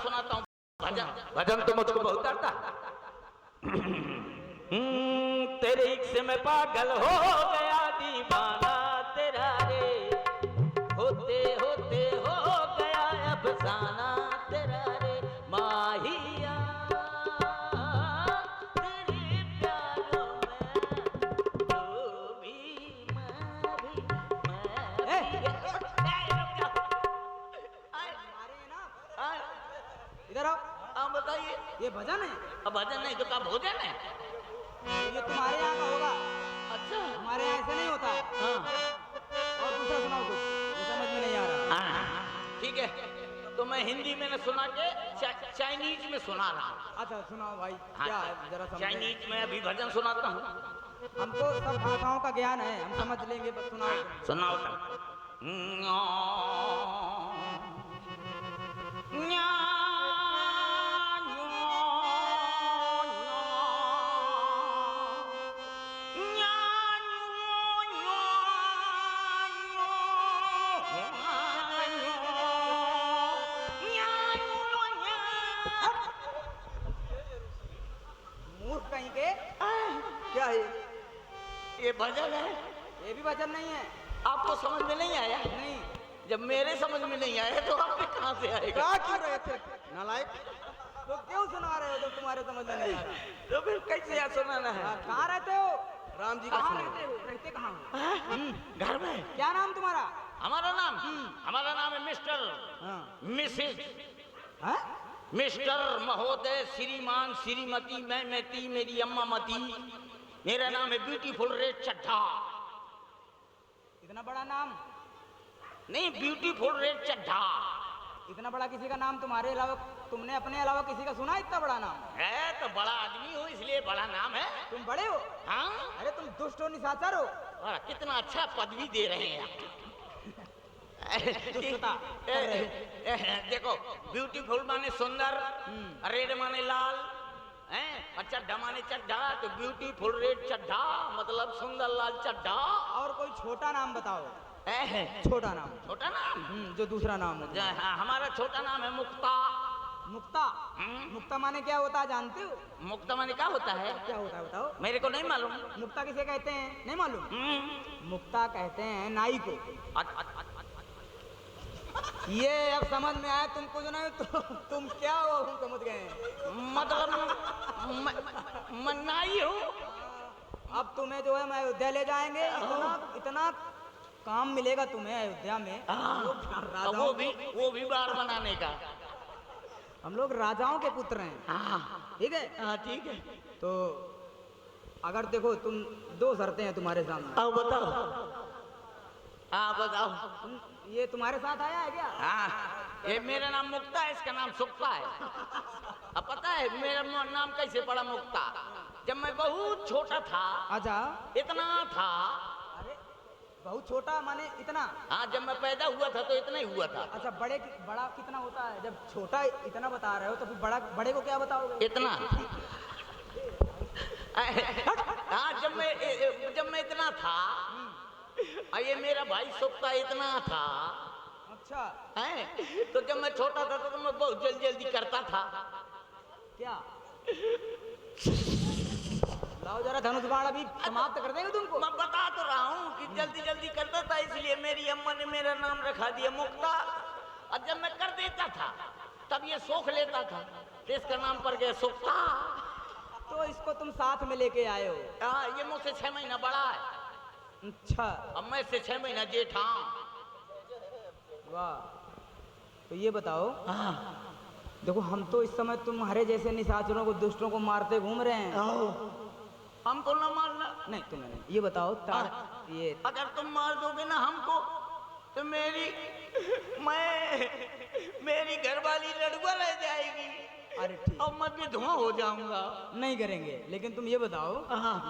सुनाता हूँ भजन। भजन तो मुझको बहुत आता। तेरे इश्क से मैं पागल हो गया दीवाना तेरा रे, होते होते हो गया अफसाना तेरा रे माहिया, तेरे प्यारों में तू भी मैं भी इधर आओ। आप बताइए। ये भजन है? अब भजन नहीं तो क्या भोजन है? ये तुम्हारे यहाँ का होगा। अच्छा, हमारे यहाँ ऐसे नहीं होता है। हाँ और दूसरा सुनाओ कुछ, ये समझ में नहीं आ रहा। हाँ ठीक है, तो मैं हिंदी में न सुना के चाइनीज में सुना रहा हूँ। अच्छा सुनाओ भाई, हाँ, क्या है जरा समझे। चाइनीज में अभी भजन सुनाता हूँ। हमको सब भाषाओं का ज्ञान है, हम समझ लेंगे, बस सुनाओ। सुनाओ तो। मूर्ख कहीं के। क्या है ये भजन है। ये भी भजन नहीं है। आपको समझ में नहीं आया? नहीं। जब मेरे समझ में नहीं आया तो आपके कहाँ से आएगा? क्या क्यों रहे थे नालायक? तो क्यों सुना रहे हो जब तुम्हारे समझ में नहीं आ रहा? तो फिर कैसे यहाँ सुनाना है? कहाँ रहते हो? राम जी का कहाँ रहते हो? रहते कहाँ हो? घर में। क्या नाम तुम्हारा? हमारा नाम है मिस्टर मिसिस मिस्टर महोदय श्रीमान श्रीमती मैती मेरी अम्मा मती। मेरा नाम है ब्यूटीफुल रेड चड्ढा। इतना बड़ा नाम? नहीं, ब्यूटीफुल रेड चड्ढा। इतना बड़ा किसी का नाम तुम्हारे अलावा, तुमने अपने अलावा किसी का सुना इतना बड़ा नाम? है तो बड़ा आदमी हो इसलिए बड़ा नाम है। तुम बड़े हो? हाँ। अरे तुम दुष्ट हो, निशाचर हो। कितना अच्छा पदवी दे रहे हैं आप। देखो, ब्यूटीफुल माने सुंदर, रेड माने लाल, हैं, और चड्ढा माने चड्ढा, तो ब्यूटीफुल रेड चड्ढा मतलब सुंदर लाल चड्ढा। और कोई छोटा नाम बताओ। छोटा नाम? छोटा नाम जो दूसरा नाम हो। हमारा छोटा नाम है मुक्ता। मुक्ता? मुक्ता माने क्या होता है जानते हो? मुक्ता माने क्या होता है? क्या होता है बताओ। मेरे को नहीं मालूम। मुक्ता किसे कहते हैं नहीं मालूम? मुक्ता कहते हैं नाई को। ये अब समझ में आया तुमको जो नहीं, तो तुम क्या हो हम समझ गए। मतलब मैं नाई हूँ। अब तुम्हें जो है मैं अयोध्या ले जाएंगे, इतना काम मिलेगा तुम्हें अयोध्या में। वो भी बार बनाने का। हम लोग राजाओं के पुत्र हैं। ठीक है? ठीक है। तो अगर देखो तुम, दो शर्तें हैं तुम्हारे सामने। अब बताओ। बताओ। ये तुम्हारे साथ आया है क्या? ये मेरा नाम मुक्ता है, इसका नाम सुक्ता है। अब पता है मेरा नाम कैसे पड़ा मुक्ता? जब मैं बहुत छोटा था। अच्छा। इतना था। अरे बहुत छोटा माने इतना? हाँ, जब मैं पैदा हुआ था तो इतना ही हुआ था। अच्छा, बड़ा कितना होता है? जब छोटा इतना बता रहे हो तो फिर बड़े को क्या बताओगे? इतना। हाँ, जब मैं इतना था, ये मेरा भाई सुक्ता इतना था। अच्छा है, तो जब मैं छोटा था तो मैं बहुत जल्दी करता था। क्या? लाओ जरा धनुष बाण अभी समाप्त कर देंगे तुमको। मैं बता तो रहा हूँ कि जल्दी करता था, इसलिए मेरी अम्मा ने मेरा नाम रखा दिया मुक्ता। और जब मैं कर देता था तब ये सोख लेता था, तो इसका नाम पड़ गया सुक्ता। तो इसको तुम साथ में लेके आए हो? हाँ, ये मुझसे 6 महीना बड़ा है। अच्छा। अब मैं से 6 महीना जेठा। वाह। तो ये बताओ, देखो हम तो इस समय तुम्हारे जैसे निशाचरों को, दुष्टों को मारते घूम रहे हैं। हमको न मारना। नहीं तुम्हें नहीं। ये बताओ ये अगर तुम मार दोगे ना हमको तो मेरी घरवाली लड़ुआ रह जाएगी। अरे ठीक। अब मैं भी धुआं हो जाऊंगा। नहीं करेंगे, लेकिन तुम ये बताओ,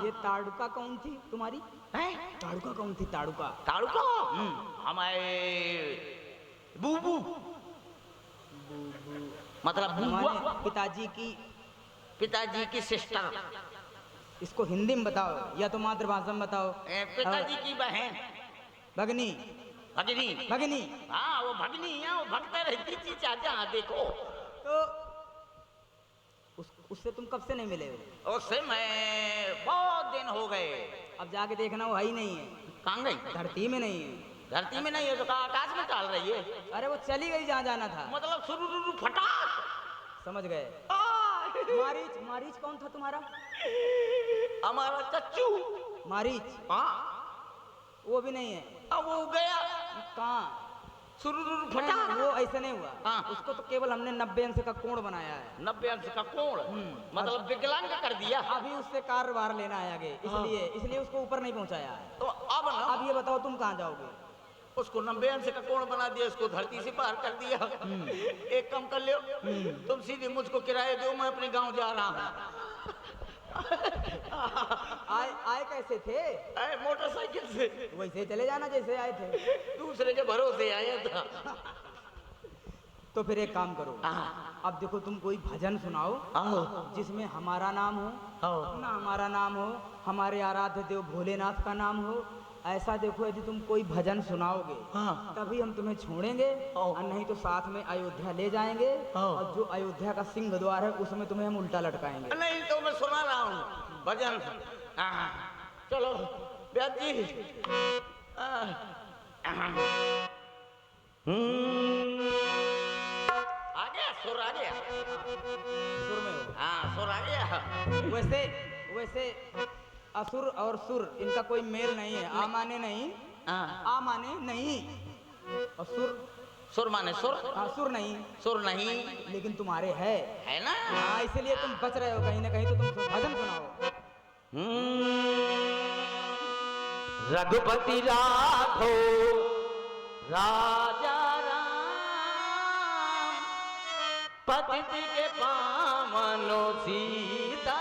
ये ताड़ुका कौन थी तुम्हारी? ताड़ुका कौन थी? ताड़ुका हमारे बूबू मतलब पिताजी की सिस्टर। इसको हिंदी में बताओ या तो मातृभाषा में बताओ। पिताजी की बहन। भगनी। हाँ, वो भगनी है, वो भगते रहती थी चाचा। देखो तो उससे तुम कब से नहीं मिले हो? उससे मैं बहुत दिन हो गए। अब जाके देखना, वो है ही नहीं है। कहाँ गई? धरती में नहीं है। धरती में नहीं है तो कहाँ आकाश में टाल रही है? अरे वो चली गई जहाँ जाना था। मतलब सुरु फटाक। समझ गए। मारीच, मारीच कौन था तुम्हारा? हमारा चच्चू मारीच। हाँ वो भी नहीं है। अब वो गया कहाँ? सुरु नहीं, फटाक। वो ऐसे नहीं हुआ। हाँ। उसको तो केवल हमने 90 अंश का कोण बनाया है। 90 अंश का कोण मतलब विकलांग कर दिया। अभी उससे कार्यभार लेना है आगे, इसलिए उसको ऊपर नहीं पहुंचाया है। तो अब ना अब ये बताओ तुम कहाँ जाओगे? उसको 90 अंश का कोण बना दिया, उसको धरती से बाहर कर दिया। एक काम कर लो, तुम सीधे मुझको किराया दो, मैं अपने गांव जा रहा हूँ। आए कैसे थे? आए मोटरसाइकिल से। वैसे चले जाना जैसे आए थे। दूसरे के भरोसे आया था। तो फिर एक काम करो, अब देखो तुम कोई भजन सुनाओ जिसमें हमारा नाम हो, ना हमारा नाम हो, हमारे आराध्य देव भोलेनाथ का नाम हो। ऐसा देखो, यदि तुम कोई भजन सुनाओगे तभी हम तुम्हें छोड़ेंगे, और नहीं तो साथ में अयोध्या ले जाएंगे, और जो अयोध्या का सिंह द्वार है उसमें तुम्हें हम उल्टा लटकाएंगे। नहीं तो मैं सुना रहा हूँ भजन। चलो व्यास जी। आ गया सुर, आ गया सुर में हो? हाँ सुर आ गया। वैसे असुर और सुर इनका कोई मेल नहीं है। आ माने नहीं, आ माने नहीं, और सुर माने सुर। हाँ, सुर नहीं, सुर नहीं लेकिन तुम्हारे है ना। हाँ, इसलिए तुम बच रहे हो कहीं ना कहीं। तो तुम भजन सुनाओ। रघुपति राघो राजा राम, पतित के पावनो सीता।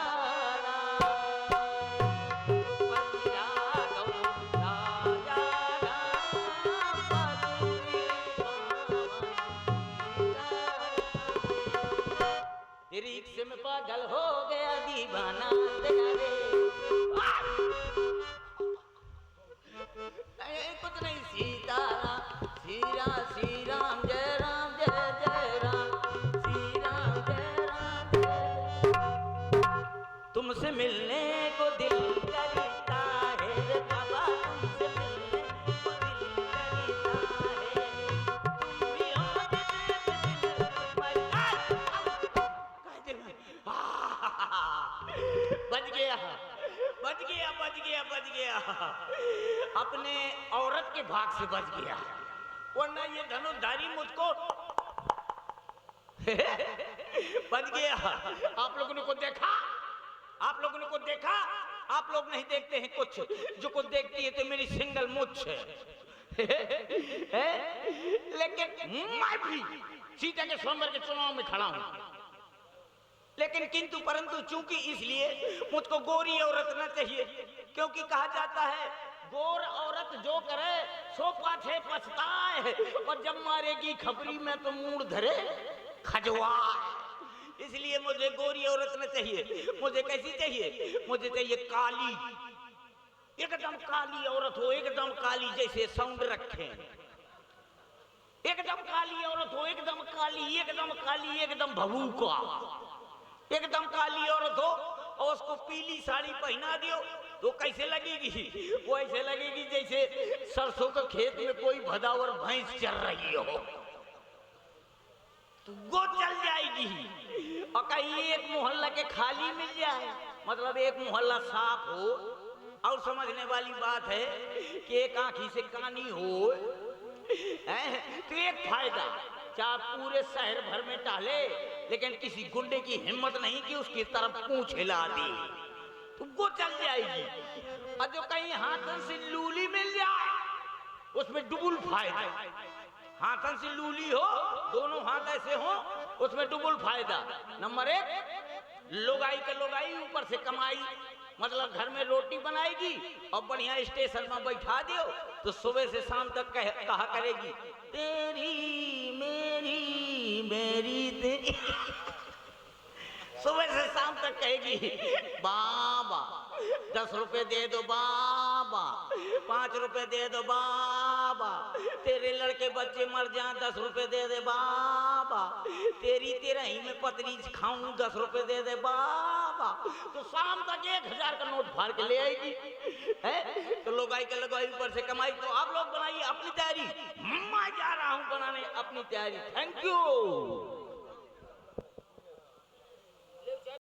रिक्शे में पागल हो गया दीवाना तेरा रे। कुछ नहीं, सीताराम श्री राम जय राम जय जय राम, श्री राम जय राम जय जय। तुमसे मिलने को दिल करता है रे बाबा, तुमसे मिलने को दिल करता है। तुम भी हो बच गया, बच गया, बच गया, बच गया। अपने औरत के भाग से बच गया, वरना ये धनुर्धारी मुझको बच गया। आप लोगों ने को देखा, आप लोगों ने को देखा। आप लोग नहीं देखते हैं कुछ, जो कुछ देखती है तो मेरी सिंगल मुझ है। लेकिन मैं भी सीता के स्वयंवर के चुनाव में खड़ा हूं, लेकिन किंतु परंतु चूंकि इसलिए मुझको गोरी औरत न चाहिए, क्योंकि कहा जाता है गोर औरत जो करे सो पाछे पछताए, और जब मारेगी खबरी में तो मूड धरे खजवा। इसलिए मुझे गोरी औरत न चाहिए। मुझे कैसी चाहिए? मुझे चाहिए काली, एकदम काली औरत हो, एकदम काली जैसे साउंड रखे, एकदम काली औरत हो, एकदम काली, एकदम काली, एकदम भभूका, एकदम काली औरत हो, और उसको पीली साड़ी पहना दियो तो कैसे लगेगी? वो ऐसे लगेगी जैसे सरसों के खेत में कोई भदावर भैंस चल रही हो, तो वो चल जाएगी। और कहीं एक मोहल्ला के खाली मिल जाए, मतलब एक मोहल्ला साफ हो, और समझने वाली बात है कि एक आंखी से कानी हो, तो एक फायदा, चाहे पूरे शहर भर में टहले, लेकिन किसी गुंडे की हिम्मत नहीं कि उसकी तरफ पूंछ हिला दी, तो वो चल जाएगी। और जो कहीं हाथन से लूली मिल जाए, उसमें डबल फायदा। हाथन से लूली हो, दोनों हाथ ऐसे हो, उसमें डबल फायदा। नंबर एक, लोगाई का लोगाई, ऊपर से कमाई, मतलब घर में रोटी बनाएगी और बढ़िया स्टेशन में बैठा दियो तो सुबह से शाम तक कहा करेगी तेरी मेरी मेरी तेरी। सुबह से शाम तक कहेगी बाबा 10 रुपए दे दो बाबा, 5 रुपए दे दो बाबा, तेरे लड़के बच्चे मर जाएं 10 रुपए दे दे बाबा। बाबा तेरी तेरही में पतरी खाऊं 10 रुपए दे दे बाबा, तो शाम तक 1000 का नोट फाड़ के ले आएगी है। तो लोगाई के लगाई ऊपर से कमाई। तो आप लोग बनाइए अपनी तैयारी, मैं जा रहा हूं बनाने अपनी तैयारी। Thank you.